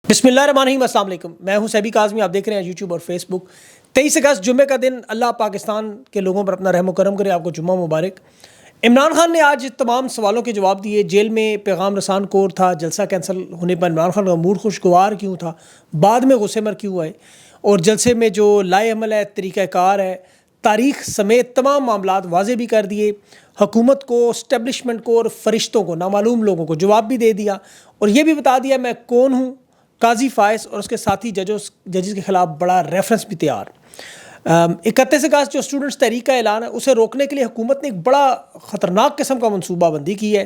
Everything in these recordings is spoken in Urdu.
بسم اللہ الرحمن الرحیم، السلام علیکم۔ میں ہوں سیبی کاظمی، آپ دیکھ رہے ہیں یوٹیوب اور فیس بک۔ 23 اگست جمعے کا دن، اللہ پاکستان کے لوگوں پر اپنا رحم و کرم کرے، آپ کو جمعہ مبارک۔ عمران خان نے آج تمام سوالوں کے جواب دیے۔ جیل میں پیغام رسان کور تھا، جلسہ کینسل ہونے پر عمران خان کا موڈ خوشگوار کیوں تھا، بعد میں غصے مر کیوں آئے، اور جلسے میں جو لائے عمل ہے، طریقہ کار ہے، تاریخ سمیت تمام معاملات واضح بھی کر دیے۔ حکومت کو، اسٹیبلشمنٹ کو اور فرشتوں کو، نامعلوم لوگوں کو جواب بھی دے دیا، اور یہ بھی بتا دیا میں کون ہوں۔ قاضی فائز اور اس کے ساتھی ججز کے خلاف بڑا ریفرنس بھی تیار۔ 31 اگست جو اسٹوڈنٹس تحریک کا اعلان ہے، اسے روکنے کے لیے حکومت نے ایک بڑا خطرناک قسم کا منصوبہ بندی کی ہے،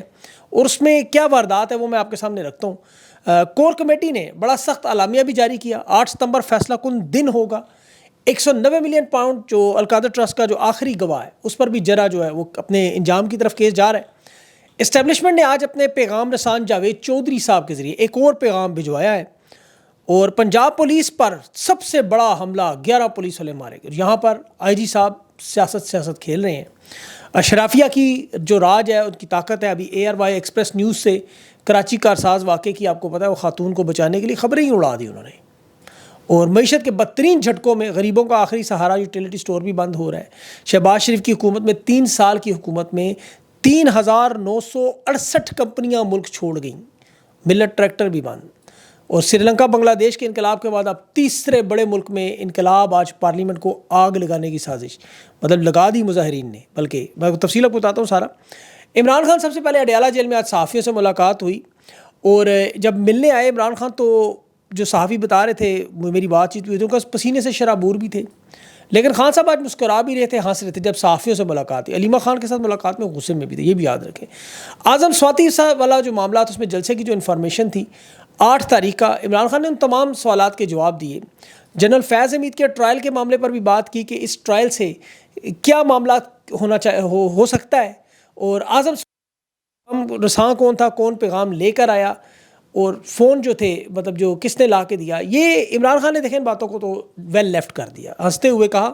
اور اس میں کیا واردات ہے وہ میں آپ کے سامنے رکھتا ہوں۔ کور کمیٹی نے بڑا سخت اعلامیہ بھی جاری کیا۔ 8 ستمبر فیصلہ کن دن ہوگا۔ 190 ملین پاؤنڈ جو القادر ٹرسٹ کا جو آخری گواہ ہے، اس پر بھی جرا جو ہے وہ اپنے انجام کی طرف کیس جا رہا ہے۔ اسٹیبلشمنٹ نے آج اپنے پیغام رسان جاوید چودھری صاحب کے ذریعے ایک اور پیغام بھجوایا ہے، اور پنجاب پولیس پر سب سے بڑا حملہ، 11 پولیس والے مارے گئے۔ یہاں پر آئی جی صاحب سیاست کھیل رہے ہیں۔ اشرافیہ کی جو راج ہے، ان کی طاقت ہے۔ ابھی ARY ایکسپریس نیوز سے کراچی کارساز واقعے کی آپ کو پتہ ہے، وہ خاتون کو بچانے کے لیے خبریں ہی اڑا دی انہوں نے۔ اور معیشت کے بدترین جھٹکوں میں غریبوں کا آخری سہارا یوٹیلیٹی سٹور بھی بند ہو رہا ہے۔ شہباز شریف کی حکومت میں 3 سال کی حکومت میں 3968 کمپنیاں ملک چھوڑ گئیں۔ ملٹ ٹریکٹر بھی بند۔ اور سری لنکا بنگلہ دیش کے انقلاب کے بعد اب تیسرے بڑے ملک میں انقلاب، آج پارلیمنٹ کو آگ لگانے کی سازش، مطلب لگا دی مظاہرین نے۔ بلکہ میں تفصیل آپ کو بتاتا ہوں سارا۔ عمران خان سب سے پہلے اڈیالہ جیل میں آج صحافیوں سے ملاقات ہوئی، اور جب ملنے آئے عمران خان تو جو صحافی بتا رہے تھے، میری بات چیت ہوئی تھی، ان کا پسینے سے شرابور بھی تھے، لیکن خان صاحب آج مسکرا بھی رہے تھے، ہنس رہے تھے۔ جب صحافیوں سے ملاقات ہوئی، علیمہ خان کے ساتھ ملاقات میں غصے میں بھی تھے، یہ بھی یاد رکھیں۔ اعظم سواتی صاحب والا جو معاملات، اس میں جلسے کی جو انفارمیشن تھی 8 تاریخ کا، عمران خان نے ان تمام سوالات کے جواب دیے۔ جنرل فیض حمید کے ٹرائل کے معاملے پر بھی بات کی کہ اس ٹرائل سے کیا معاملات ہو سکتا ہے، اور اعظم رساں کون تھا، کون پیغام لے کر آیا، اور فون جو تھے مطلب جو کس نے لا کے دیا۔ یہ عمران خان نے دیکھیں ان باتوں کو تو ویل لیفٹ کر دیا، ہنستے ہوئے کہا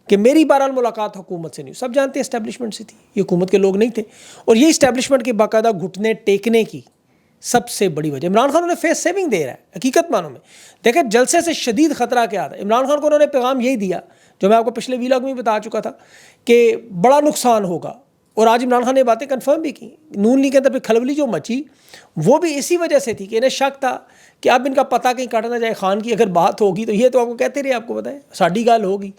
کہ میری بہرحال ملاقات حکومت سے نہیں، سب جانتے ہیں اسٹیبلشمنٹ سے تھی، یہ حکومت کے لوگ نہیں تھے، اور یہ اسٹیبلشمنٹ کے باقاعدہ گھٹنے ٹیکنے کی سب سے بڑی وجہ۔ عمران خان انہیں فیس سیونگ دے رہا ہے حقیقت معنوں میں۔ دیکھیں جلسے سے شدید خطرہ کیا تھا، عمران خان کو انہوں نے پیغام یہی دیا جو میں آپ کو پچھلے ویلاگ میں بتا چکا تھا کہ بڑا نقصان ہوگا، اور آج عمران خان نے باتیں کنفرم بھی کی۔ نون لیگ کے اندر پہ کھلبلی جو مچی، وہ بھی اسی وجہ سے تھی کہ انہیں شک تھا کہ اب ان کا پتہ کہیں کاٹا نہ جائے، خان کی اگر بات ہوگی تو یہ تو آپ کو کہتے رہے، آپ کو بتائیں ساڈی گال ہوگی۔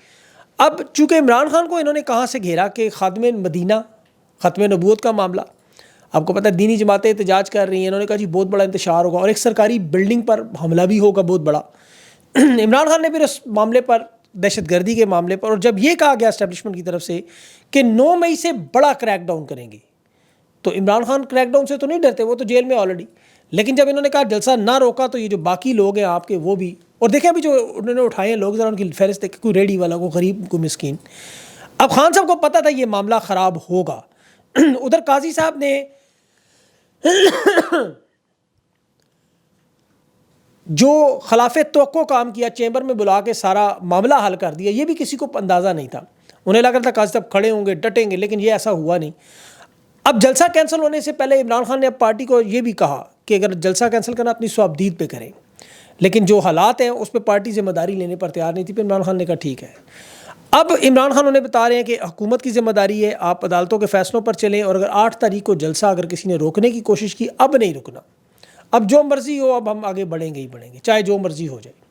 اب چونکہ عمران خان کو انہوں نے کہاں سے گھیرا کہ خادم مدینہ، ختم نبوت کا معاملہ، آپ کو پتہ ہے دینی جماعتیں احتجاج کر رہی ہیں، انہوں نے کہا جی بہت بڑا انتشار ہوگا، اور ایک سرکاری بلڈنگ پر حملہ بھی ہوگا بہت بڑا۔ عمران خان نے پھر اس معاملے پر، دہشت گردی کے معاملے پر، اور جب یہ کہا گیا اسٹیبلشمنٹ کی طرف سے کہ 9 مئی سے بڑا کریک ڈاؤن کریں گے، تو عمران خان کریک ڈاؤن سے تو نہیں ڈرتے، وہ تو جیل میں آلریڈی، لیکن جب انہوں نے کہا جلسہ نہ روکا تو یہ جو باقی لوگ ہیں آپ کے وہ بھی، اور دیکھیں ابھی جو انہوں نے اٹھائے ہیں لوگ، ذرا ان کی فہرست دیکھیں، کوئی ریڈی والا، کوئی غریب، کوئی مسکین۔ اب خان صاحب کو پتہ تھا یہ معاملہ خراب ہوگا۔ ادھر قاضی صاحب نے جو خلاف توقع کام کیا، چیمبر میں بلا کے سارا معاملہ حل کر دیا، یہ بھی کسی کو اندازہ نہیں تھا۔ انہیں لگا تھا قاضی صاحب کھڑے ہوں گے، ڈٹیں گے، لیکن یہ ایسا ہوا نہیں۔ اب جلسہ کینسل ہونے سے پہلے عمران خان نے اب پارٹی کو یہ بھی کہا کہ اگر جلسہ کینسل کرنا اپنی صوابدید پہ کریں، لیکن جو حالات ہیں اس پہ پارٹی ذمہ داری لینے پر تیار نہیں تھی۔ پھر عمران خان نے کہا ٹھیک ہے۔ اب عمران خان انہیں بتا رہے ہیں کہ حکومت کی ذمہ داری ہے، آپ عدالتوں کے فیصلوں پر چلیں، اور اگر 8 تاریخ کو جلسہ اگر کسی نے روکنے کی کوشش کی، اب نہیں رکنا، اب جو مرضی ہو، اب ہم آگے بڑھیں گے ہی بڑھیں گے، چاہے جو مرضی ہو جائے۔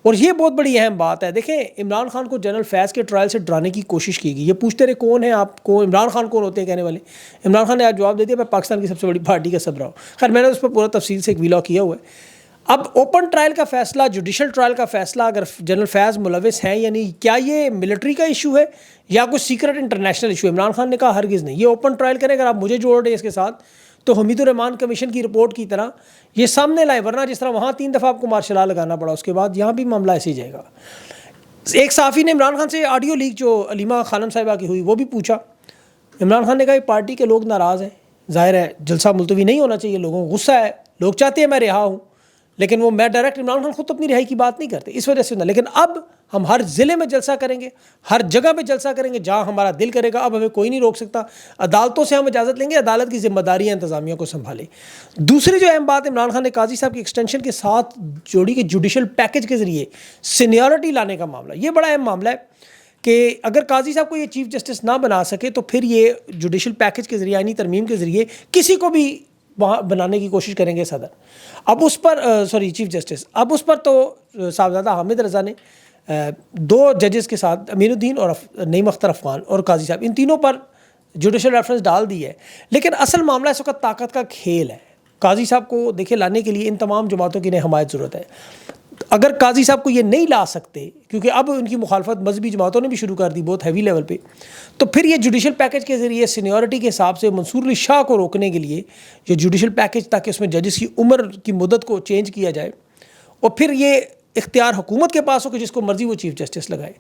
اور یہ بہت بڑی اہم بات ہے۔ دیکھیں عمران خان کو جنرل فیض کے ٹرائل سے ڈرانے کی کوشش کی گئی۔ یہ پوچھتے رہے کون ہیں آپ کو، عمران خان کون ہوتے ہیں کہنے والے۔ عمران خان نے آج جواب دے دیا میں پاکستان کی سب سے بڑی پارٹی کا سربراہ ہوں۔ خیر میں نے اس پر پورا تفصیل سے ایک ویلاگ کیا ہوا ہے۔ اب اوپن ٹرائل کا فیصلہ، جوڈیشل ٹرائل کا فیصلہ، اگر جنرل فیض ملوث ہیں یا نہیں، کیا یہ ملٹری کا ایشو ہے یا کوئی سیکرٹ انٹرنیشنل ایشو ہے؟ عمران خان نے کہا ہرگز نہیں، یہ اوپن ٹرائل کریں، اگر آپ مجھے جوڑ رہے ہیں اس کے ساتھ تو حمید الرحمان کمیشن کی رپورٹ کی طرح یہ سامنے لائے، ورنہ جس طرح وہاں 3 دفعہ آپ کو مارشل لا لگانا پڑا، اس کے بعد یہاں بھی معاملہ ایسے ہی جائے گا۔ ایک صحافی نے عمران خان سے آڈیو لیک جو علیمہ خانم صاحبہ کی ہوئی وہ بھی پوچھا۔ عمران خان نے کہا یہ پارٹی کے لوگ ناراض ہیں، ظاہر ہے جلسہ ملتوی نہیں ہونا چاہیے، لوگوں کو غصہ ہے، لوگ چاہتے ہیں میں رہا ہوں، لیکن وہ میں ڈائریکٹ عمران خان خود اپنی رہائی کی بات نہیں کرتے، اس وجہ سے نہ۔ لیکن اب ہم ہر ضلع میں جلسہ کریں گے, ہر جگہ پہ جلسہ کریں گے جہاں ہمارا دل کرے گا. اب ہمیں کوئی نہیں روک سکتا. عدالتوں سے ہم اجازت لیں گے, عدالت کی ذمہ داری ہے انتظامیہ کو سنبھالے. دوسری جو اہم بات عمران خان نے قاضی صاحب کی ایکسٹینشن کے ساتھ جوڑی کہ جوڈیشل پیکج کے ذریعے سینیورٹی لانے کا معاملہ, یہ بڑا اہم معاملہ ہے کہ اگر قاضی صاحب کو یہ چیف جسٹس نہ بنا سکے تو پھر یہ جوڈیشل پیکج کے ذریعے, آئینی ترمیم کے ذریعے کسی کو بھی وہاں بنانے کی کوشش کریں گے صدر. اب اس پر چیف جسٹس, اب اس پر تو صاحبزادہ حامد رضا نے 2 ججز کے ساتھ امین الدین اور نعیم اختر افغان اور قاضی صاحب, ان تینوں پر جوڈیشل ریفرنس ڈال دی ہے. لیکن اصل معاملہ اس وقت طاقت کا کھیل ہے. قاضی صاحب کو دیکھیں لانے کے لیے ان تمام جماعتوں کی حمایت ضرورت ہے. اگر قاضی صاحب کو یہ نہیں لا سکتے, کیونکہ اب ان کی مخالفت مذہبی جماعتوں نے بھی شروع کر دی بہت ہیوی لیول پہ, تو پھر یہ جوڈیشل پیکج کے ذریعے سینیورٹی کے حساب سے منصور علی شاہ کو روکنے کے لیے یہ جوڈیشل پیکج, تاکہ اس میں ججز کی عمر کی مدت کو چینج کیا جائے اور پھر یہ اختیار حکومت کے پاس ہو کہ جس کو مرضی وہ چیف جسٹس لگائے.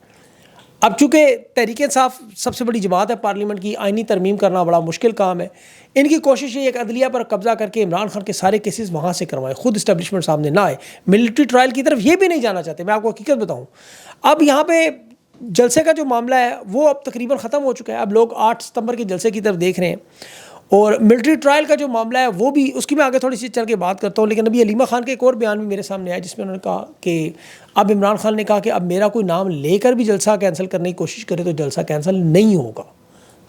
اب چونکہ تحریک انصاف سب سے بڑی جماعت ہے پارلیمنٹ کی, آئینی ترمیم کرنا بڑا مشکل کام ہے. ان کی کوشش یہ ایک عدلیہ پر قبضہ کر کے عمران خان کے سارے کیسز وہاں سے کروائیں, خود اسٹیبلشمنٹ سامنے نہ آئے. ملٹری ٹرائل کی طرف یہ بھی نہیں جانا چاہتے. میں آپ کو حقیقت بتاؤں, اب یہاں پہ جلسے کا جو معاملہ ہے وہ اب تقریباً ختم ہو چکا ہے. اب لوگ 8 ستمبر کے جلسے کی طرف دیکھ رہے ہیں, اور ملٹری ٹرائل کا جو معاملہ ہے وہ بھی, اس کی میں آگے تھوڑی سی چل کے بات کرتا ہوں. لیکن ابھی علیمہ خان کے ایک اور بیان بھی میرے سامنے آیا جس میں انہوں نے کہا کہ اب عمران خان نے کہا کہ اب میرا کوئی نام لے کر بھی جلسہ کینسل کرنے کی کوشش کرے تو جلسہ کینسل نہیں ہوگا.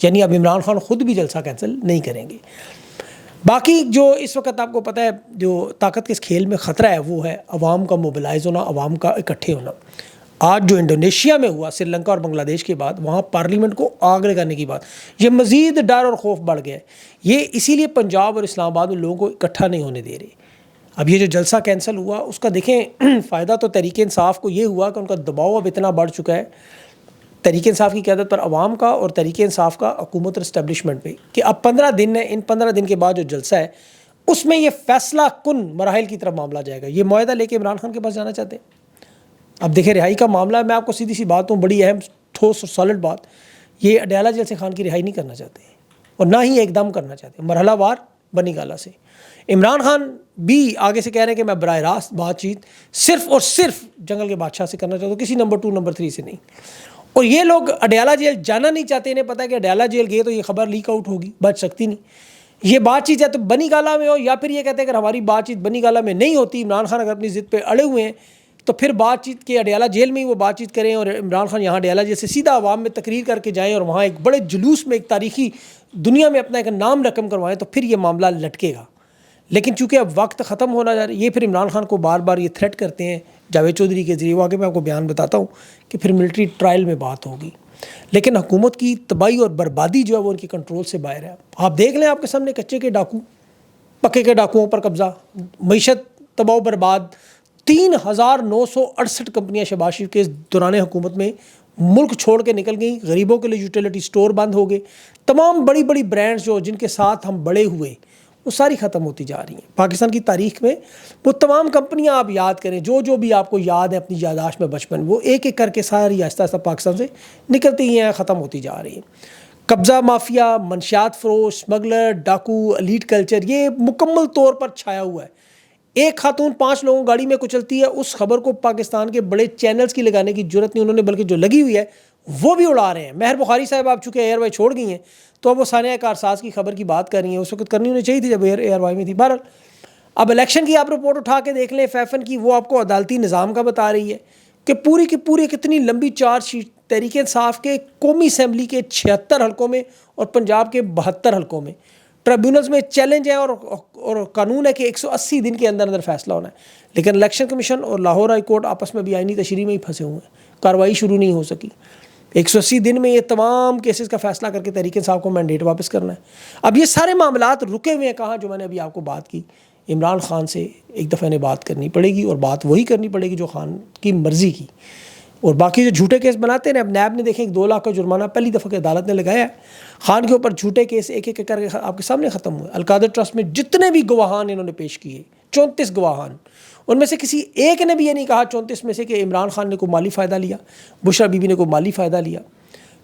یعنی اب عمران خان خود بھی جلسہ کینسل نہیں کریں گے. باقی جو اس وقت آپ کو پتہ ہے جو طاقت کے اس کھیل میں خطرہ ہے وہ ہے عوام کا موبلائز ہونا, عوام کا اکٹھے ہونا. آج جو انڈونیشیا میں ہوا سری لنکا اور بنگلہ دیش کے بعد, وہاں پارلیمنٹ کو آگ لگانے کی بات, یہ مزید ڈر اور خوف بڑھ گیا ہے. یہ اسی لیے پنجاب اور اسلام آباد میں لوگوں کو اکٹھا نہیں ہونے دے رہے. اب یہ جو جلسہ کینسل ہوا اس کا دیکھیں فائدہ تو تحریک انصاف کو یہ ہوا کہ ان کا دباؤ اب اتنا بڑھ چکا ہے تحریک انصاف کی قیادت پر عوام کا اور تحریک انصاف کا حکومت اور اسٹیبلشمنٹ پہ, کہ اب 15 دن ہے, ان 15 دن کے بعد جو جلسہ ہے اس میں یہ فیصلہ کن مراحل کی طرف معاملہ جائے گا. یہ معاہدہ لے کے عمران خان کے پاس جانا چاہتے ہیں. اب دیکھیں رہائی کا معاملہ ہے, میں آپ کو سیدھی سی بات ہوں, بڑی اہم ٹھوس اور سالڈ بات, یہ اڈیالہ جیل سے خان کی رہائی نہیں کرنا چاہتے ہیں اور نہ ہی ایک دم کرنا چاہتے ہیں, مرحلہ وار بنی گالا سے. عمران خان بھی آگے سے کہہ رہے ہیں کہ میں براہ راست بات چیت صرف اور صرف جنگل کے بادشاہ سے کرنا چاہتا ہوں, کسی نمبر 2 نمبر 3 سے نہیں. اور یہ لوگ اڈیالہ جیل جانا نہیں چاہتے, انہیں پتہ ہے کہ اڈیالہ جیل گئے تو یہ خبر لیک آؤٹ ہوگی, بچ سکتی نہیں. یہ بات چیت ہے تو بنی گالا میں ہو, یا پھر یہ کہتے ہیں کہ ہماری بات چیت بنی گالا میں نہیں ہوتی, عمران خان اگر اپنی ضد پہ اڑے ہوئے ہیں تو پھر بات چیت کے اڈیالہ جیل میں ہی وہ بات چیت کریں, اور عمران خان یہاں اڈیالہ جیل سے سیدھا عوام میں تقریر کر کے جائیں اور وہاں ایک بڑے جلوس میں ایک تاریخی دنیا میں اپنا ایک نام رقم کروائیں, تو پھر یہ معاملہ لٹکے گا. لیکن چونکہ اب وقت ختم ہونا جا رہا ہے, یہ پھر عمران خان کو بار بار یہ تھریٹ کرتے ہیں جاوید چودھری کے ذریعے, وہ آگے میں آپ کو بیان بتاتا ہوں کہ پھر ملٹری ٹرائل میں بات ہوگی. لیکن حکومت کی تباہی اور بربادی جو ہے وہ ان کی کنٹرول سے باہر ہے. آپ دیکھ لیں, آپ کے سامنے کچے کے ڈاکو, پکے کے ڈاکوؤں پر قبضہ, معیشت تباہ و برباد. 3968 کمپنیاں شہباز شریف کے اس دوران حکومت میں ملک چھوڑ کے نکل گئیں. غریبوں کے لیے یوٹیلیٹی سٹور بند ہو گئے. تمام بڑی بڑی برانڈز جو جن کے ساتھ ہم بڑے ہوئے وہ ساری ختم ہوتی جا رہی ہیں. پاکستان کی تاریخ میں وہ تمام کمپنیاں آپ یاد کریں, جو بھی آپ کو یاد ہے اپنی یادداشت میں بچپن, وہ ایک ایک کر کے ساری آہستہ آہستہ پاکستان سے نکلتی ہی ہیں, ختم ہوتی جا رہی ہیں. قبضہ مافیا, منشیات فروش, اسمگلر, ڈاکو, ایلیٹ کلچر, یہ مکمل طور پر چھایا ہوا ہے. ایک خاتون 5 لوگوں گاڑی میں کچلتی ہے, اس خبر کو پاکستان کے بڑے چینلز کی لگانے کی جرت نہیں انہوں نے, بلکہ جو لگی ہوئی ہے وہ بھی اڑا رہے ہیں. مہر بخاری صاحب آپ چونکہ ایئر وائی چھوڑ گئی ہیں تو اب وہ ثانیہ کارساز کی خبر کی بات کر رہی ہیں, اس وقت کرنی انہیں چاہیے تھی جب ایئر وائی میں تھی. بہرحال اب الیکشن کی آپ رپورٹ اٹھا کے دیکھ لیں, فیفن کی, وہ آپ کو عدالتی نظام کا بتا رہی ہے کہ پوری کی پوری کتنی لمبی چارج شیٹ تحریک انصاف کے قومی اسمبلی کے 76 حلقوں میں اور پنجاب کے 72 حلقوں میں ٹریبیونلز میں چیلنج ہے, اور قانون ہے کہ 180 دن کے اندر فیصلہ ہونا ہے. لیکن الیکشن کمیشن اور لاہور ہائی کورٹ آپس میں بھی آئینی تشریح میں ہی پھنسے ہوئے ہیں, کارروائی شروع نہیں ہو سکی. 180 دن میں یہ تمام کیسز کا فیصلہ کر کے تحریک انصاف کو مینڈیٹ واپس کرنا ہے. اب یہ سارے معاملات رکے ہوئے ہیں کہاں, جو میں نے ابھی آپ کو بات کی, عمران خان سے ایک دفعہ انہیں بات کرنی پڑے گی, اور بات وہی کرنی پڑے گی جو خان کی مرضی کی. اور باقی جو جھوٹے کیس بناتے ہیں, اب نیب نے دیکھیں 2 لاکھ کا جرمانہ پہلی دفعہ کہ عدالت نے لگایا ہے خان کے اوپر. جھوٹے کیس ایک ایک کر کے آپ کے سامنے ختم ہوئے. القادر ٹرسٹ میں جتنے بھی گواہان انہوں نے پیش کیے, 34 گواہان, ان میں سے کسی ایک نے بھی یہ نہیں کہا 34 میں سے کہ عمران خان نے کوئی مالی فائدہ لیا, بشرا بی بی نے کوئی مالی فائدہ لیا.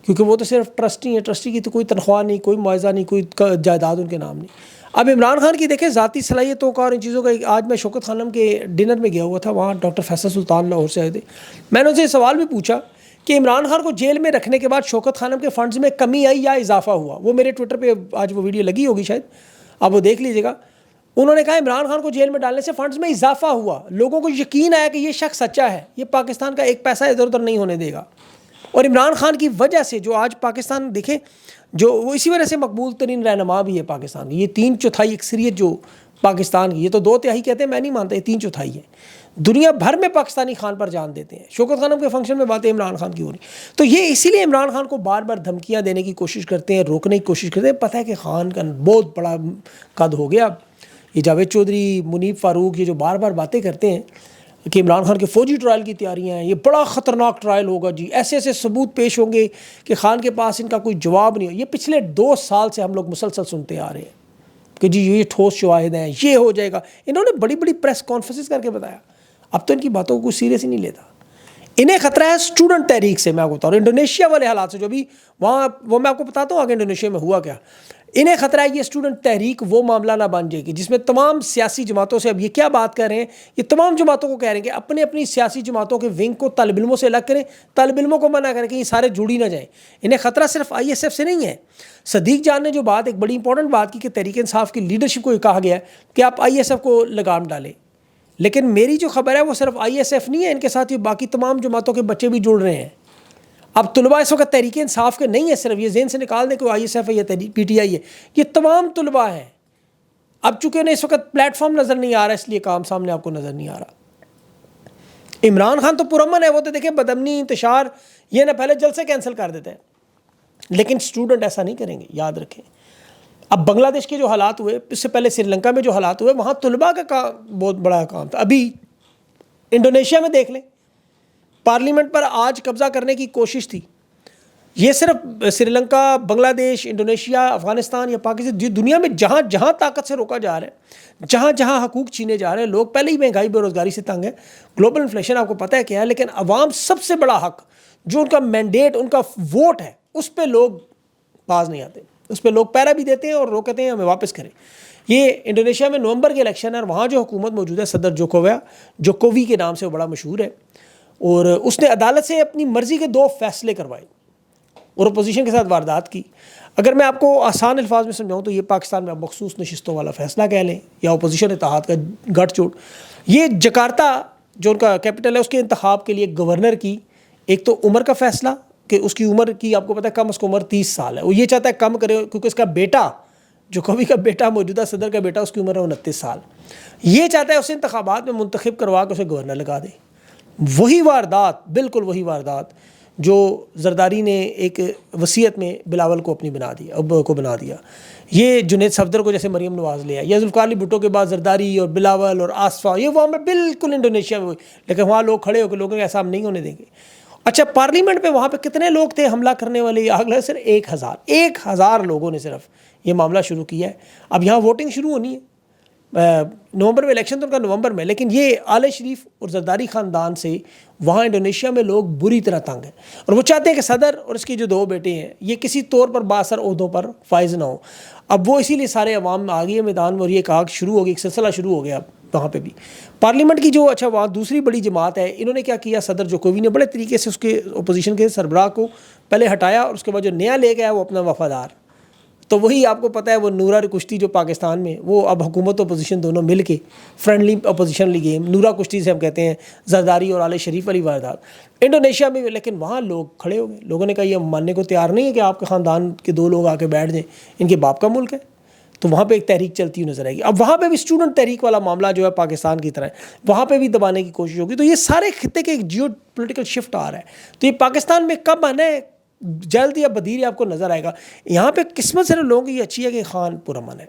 کیونکہ وہ تو صرف ٹرسٹی ہیں، ٹرسٹی کی تو کوئی تنخواہ نہیں، کوئی معاوضہ نہیں، کوئی جائیداد ان کے نام نہیں۔ اب عمران خان کی دیکھیں ذاتی صلاحیتوں کا اور ان چیزوں کا، آج میں شوکت خانم کے ڈنر میں گیا ہوا تھا، وہاں ڈاکٹر فیصل سلطان لاہور سے آئے تھے، میں نے ان سے یہ سوال بھی پوچھا کہ عمران خان کو جیل میں رکھنے کے بعد شوکت خانم کے فنڈز میں کمی آئی یا اضافہ ہوا؟ وہ میرے ٹویٹر پہ آج وہ ویڈیو لگی ہوگی شاید، آپ وہ دیکھ لیجیے گا۔ انہوں نے کہا عمران خان کو جیل میں ڈالنے سے فنڈز میں اضافہ ہوا، لوگوں کو یقین آیا کہ یہ شخص سچا ہے، یہ پاکستان کا ایک پیسہ ادھر ادھر نہیں ہونے دے گا۔ اور عمران خان کی وجہ سے جو آج پاکستان دیکھیں، جو وہ اسی وجہ سے مقبول ترین رہنما بھی ہے پاکستان کی، یہ 3/4 اکثریت جو پاکستان کی، یہ تو 2/3 کہتے ہیں، میں نہیں مانتا، یہ 3/4 ہے۔ دنیا بھر میں پاکستانی خان پر جان دیتے ہیں۔ شوکت خانم کے فنکشن میں باتیں عمران خان کی ہو رہی، تو یہ اسی لیے عمران خان کو بار بار دھمکیاں دینے کی کوشش کرتے ہیں، روکنے کی کوشش کرتے ہیں۔ پتہ ہے کہ خان کا بہت بڑا قد ہو گیا۔ یہ جاوید چودھری، منیب فاروق، یہ جو بار بار باتیں کرتے ہیں کہ عمران خان کے فوجی ٹرائل کی تیاریاں ہیں، یہ بڑا خطرناک ٹرائل ہوگا جی، ایسے ایسے ثبوت پیش ہوں گے کہ خان کے پاس ان کا کوئی جواب نہیں ہو۔ یہ پچھلے 2 سال سے ہم لوگ مسلسل سنتے آ رہے ہیں کہ جی یہ ٹھوس شواہد ہیں، یہ ہو جائے گا۔ انہوں نے بڑی بڑی پریس کانفرنسز کر کے بتایا، اب تو ان کی باتوں کو کوئی سیریس ہی نہیں لیتا۔ انہیں خطرہ ہے اسٹوڈنٹ تحریک سے، میں آپ کو بتا رہا ہوں، انڈونیشیا والے حالات سے جو بھی وہاں، وہ میں آپ کو بتاتا ہوں آگے انڈونیشیا میں ہوا کیا۔ انہیں خطرہ ہے یہ اسٹوڈنٹ تحریک وہ معاملہ نہ بن جائے گی جس میں تمام سیاسی جماعتوں سے، اب یہ کیا بات کر رہے ہیں، یہ تمام جماعتوں کو کہہ رہے ہیں کہ اپنے اپنی سیاسی جماعتوں کے ونگ کو طالب علموں سے الگ کریں، طالب علموں کو منع کریں کہ یہ سارے جڑی نہ جائیں۔ انہیں خطرہ صرف ISF سے نہیں ہے۔ صدیق جان نے جو بات، ایک بڑی امپورٹنٹ بات کی کہ تحریک انصاف کی لیڈرشپ کو یہ کہا گیا ہے کہ آپ ISF کو لگام ڈالیں، لیکن میری جو خبر ہے وہ صرف ISF نہیں ہے، ان کے ساتھ یہ باقی تمام جماعتوں کے بچے بھی جڑ رہے ہیں۔ اب طلباء اس وقت تحریک انصاف کے نہیں ہے، صرف یہ ذہن سے نکال دیں کہ ISF ہے یا PTI ہے، یہ تمام طلباء ہیں۔ اب چونکہ انہیں اس وقت پلیٹ فارم نظر نہیں آ رہا، اس لیے کام سامنے آپ کو نظر نہیں آ رہا۔ عمران خان تو پرامن ہے، وہ تو دیکھیں بدامنی، انتشار، یہ نہ پہلے جلسے کینسل کر دیتے ہیں، لیکن اسٹوڈنٹ ایسا نہیں کریں گے، یاد رکھیں۔ اب بنگلہ دیش کے جو حالات ہوئے، اس سے پہلے سری لنکا میں جو حالات ہوئے، وہاں طلباء کا بہت بڑا کام تھا۔ ابھی انڈونیشیا میں دیکھ لیں، پارلیمنٹ پر آج قبضہ کرنے کی کوشش تھی۔ یہ صرف سری لنکا، بنگلہ دیش، انڈونیشیا، افغانستان یا پاکستان، دنیا میں جہاں جہاں طاقت سے روکا جا رہا ہے، جہاں جہاں حقوق چھینے جا رہے ہیں، لوگ پہلے ہی مہنگائی، بے روزگاری سے تنگ ہے، گلوبل انفلیشن آپ کو پتہ ہے کیا ہے، لیکن عوام سب سے بڑا حق جو ان کا مینڈیٹ، ان کا ووٹ ہے، اس پہ لوگ باز نہیں آتے، اس پہ لوگ پیرا بھی دیتے ہیں اور روکتے ہیں ہمیں واپس کریں۔ یہ انڈونیشیا میں نومبر کے الیکشن ہے اور وہاں جو حکومت موجود ہے، صدر جوکووی کے نام سے وہ بڑا مشہور ہے، اور اس نے عدالت سے اپنی مرضی کے 2 فیصلے کروائے اور اپوزیشن کے ساتھ واردات کی۔ اگر میں آپ کو آسان الفاظ میں سمجھاؤں تو یہ پاکستان میں مخصوص نشستوں والا فیصلہ کہہ لیں یا اپوزیشن اتحاد کا گٹھ چوٹ۔ یہ جکارتا جو ان کا کیپٹل ہے، اس کے انتخاب کے لیے گورنر کی ایک تو عمر کا فیصلہ کہ اس کی عمر کی آپ کو پتہ ہے کم از کم عمر 30 سال ہے، وہ یہ چاہتا ہے کم کرے کیونکہ اس کا بیٹا، جو کبھی کا بیٹا، موجودہ صدر کا بیٹا، اس کی عمر ہے 29 سال، یہ چاہتا ہے اسے انتخابات میں منتخب کروا کے اسے گورنر لگا دے۔ وہی واردات، بالکل وہی واردات جو زرداری نے ایک وصیت میں بلاول کو اپنی بنا دیا، یہ جنید صفدر کو جیسے مریم نواز لیا، یا ذوالفقار علی بھٹو کے بعد زرداری اور بلاول اور آصفہ، یہ وہاں میں بالکل انڈونیشیا میں ہوئی، لیکن وہاں لوگ کھڑے ہو کے لوگوں کے ایسا ہم نہیں ہونے دیں گے۔ اچھا، پارلیمنٹ میں وہاں پہ کتنے لوگ تھے حملہ کرنے والے؟ آگ لگا صرف 1000 لوگوں نے صرف یہ معاملہ شروع کیا ہے۔ اب یہاں ووٹنگ شروع ہونی ہے، نومبر میں الیکشن تو ان کا نومبر میں، لیکن یہ آل شریف اور زرداری خاندان سے وہاں انڈونیشیا میں لوگ بری طرح تنگ ہیں، اور وہ چاہتے ہیں کہ صدر اور اس کے جو 2 بیٹے ہیں یہ کسی طور پر باثر عہدوں پر فائز نہ ہو۔ اب وہ اسی لیے سارے عوام میں آ گئی ہے میدان میں، اور یہ ایک آگ شروع ہو گئی، ایک سلسلہ شروع ہو گیا وہاں پہ بھی۔ پارلیمنٹ کی جو وہاں دوسری بڑی جماعت ہے، انہوں نے کیا کیا، صدر جوکووی نے بڑے طریقے سے اس کے اپوزیشن کے سربراہ کو پہلے ہٹایا، اور اس کے بعد جو نیا لے گیا وہ اپنا وفادار، تو وہی آپ کو پتہ ہے وہ نورا کشتی جو پاکستان میں، وہ اب حکومت اپوزیشن دونوں مل کے فرینڈلی اپوزیشن لی گیم، نورا کشتی سے ہم کہتے ہیں زرداری اور آل شریف والی واردات انڈونیشیا میں، لیکن وہاں لوگ کھڑے ہو گئے، لوگوں نے کہا یہ ماننے کو تیار نہیں ہے کہ آپ کے خاندان کے 2 لوگ آ کے بیٹھ جائیں، ان کے باپ کا ملک ہے۔ تو وہاں پہ ایک تحریک چلتی ہوئی نظر آئے گی۔ اب وہاں پہ بھی اسٹوڈنٹ تحریک والا معاملہ جو ہے پاکستان کی طرح ہے، وہاں پہ بھی دبانے کی کوشش ہوگی۔ تو یہ سارے خطے کے ایک جیو پولیٹیکل شفٹ آ رہا ہے، تو یہ پاکستان میں کب آنا ہے، جلد یا بدیر آپ کو نظر آئے گا۔ یہاں پہ قسمت صرف لوگوں کی یہ اچھی ہے کہ خان پرامن ہے،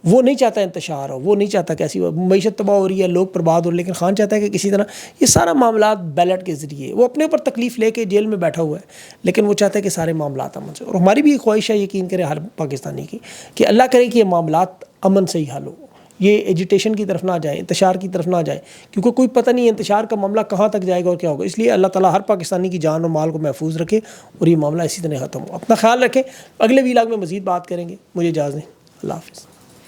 وہ نہیں چاہتا انتشار ہو، وہ نہیں چاہتا کہ ایسی معیشت تباہ ہو رہی ہے، لوگ برباد ہو رہے ہیں، لیکن خان چاہتا ہے کہ کسی طرح یہ سارا معاملات بیلٹ کے ذریعے، وہ اپنے اوپر تکلیف لے کے جیل میں بیٹھا ہوا ہے، لیکن وہ چاہتا ہے کہ سارے معاملات امن سے، اور ہماری بھی خواہش ہے، یقین کرے ہر پاکستانی کی، کہ اللہ کرے کہ یہ معاملات امن سے ہی حل ہو۔ یہ ایجیٹیشن کی طرف نہ جائیں, انتشار کی طرف نہ جائیں, کیونکہ کوئی پتہ نہیں ہے انتشار کا معاملہ کہاں تک جائے گا اور کیا ہوگا. اس لیے اللہ تعالیٰ ہر پاکستانی کی جان اور مال کو محفوظ رکھے اور یہ معاملہ اسی طرح ختم ہو. اپنا خیال رکھیں. اگلے ویلاگ میں مزید بات کریں گے. مجھے اجازت دیں. اللہ حافظ.